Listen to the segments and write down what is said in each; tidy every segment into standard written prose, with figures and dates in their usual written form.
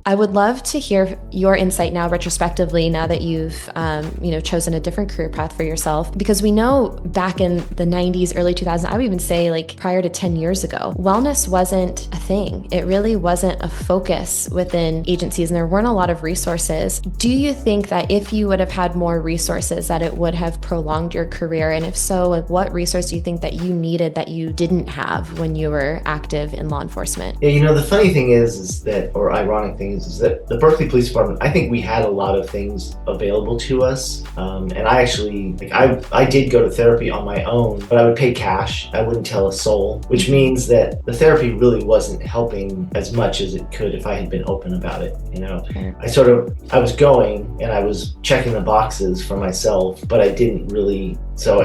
I would love to hear your insight now, retrospectively, now that you've, chosen a different career path for yourself, because we know back in the 90s, early 2000s, I would even say like prior to 10 years ago, wellness wasn't a thing. It really wasn't a focus within agencies, and there weren't a lot of resources. Do you think that if you would have had more resources, that it would have prolonged your career? And if so, like, what resource do you think that you needed that you didn't have when you were active in law enforcement? Yeah, the funny thing is that, or ironic thing is that the Berkeley Police Department, I think we had a lot of things available to us. And I actually, I did go to therapy on my own, but I would pay cash. I wouldn't tell a soul, which means that the therapy really wasn't helping as much as it could if I had been open about it. I was going and I was checking the boxes for myself, but I didn't really. So,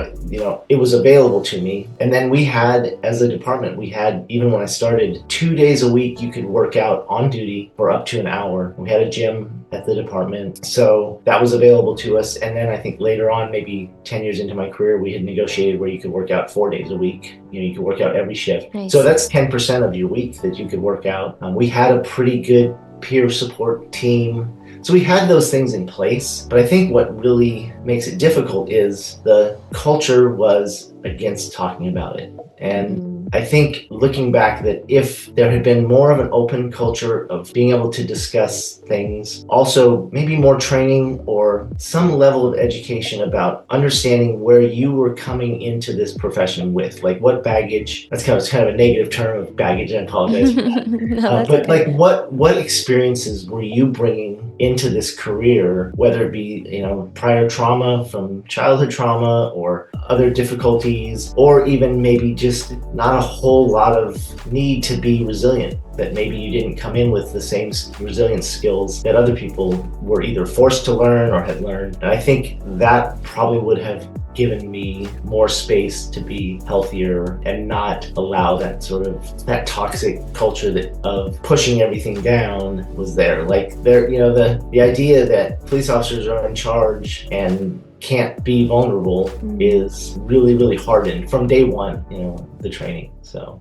it was available to me. And then we had, as a department, even when I started, 2 days a week, you could work out on duty for up to an hour. We had a gym at the department. So that was available to us. And then I think later on, maybe 10 years into my career, we had negotiated where you could work out 4 days a week. You could work out every shift. Nice. So that's 10% of your week that you could work out. We had a pretty good peer support team. So we had those things in place, but I think what really makes it difficult is the culture was against talking about it. And I think looking back, that if there had been more of an open culture of being able to discuss things, also maybe more training or some level of education about understanding where you were coming into this profession with, like what baggage, that's kind of a negative term of baggage, I apologize for that. No, But okay. like what experiences were you bringing into this career, whether it be, prior trauma from childhood trauma or other difficulties, or even maybe just not a whole lot of need to be resilient, that maybe you didn't come in with the same resilience skills that other people were either forced to learn or had learned. And I think that probably would have given me more space to be healthier and not allow that toxic culture of pushing everything down was there. Like the idea that police officers are in charge and can't be vulnerable is really, really hardened from day one, the training. So.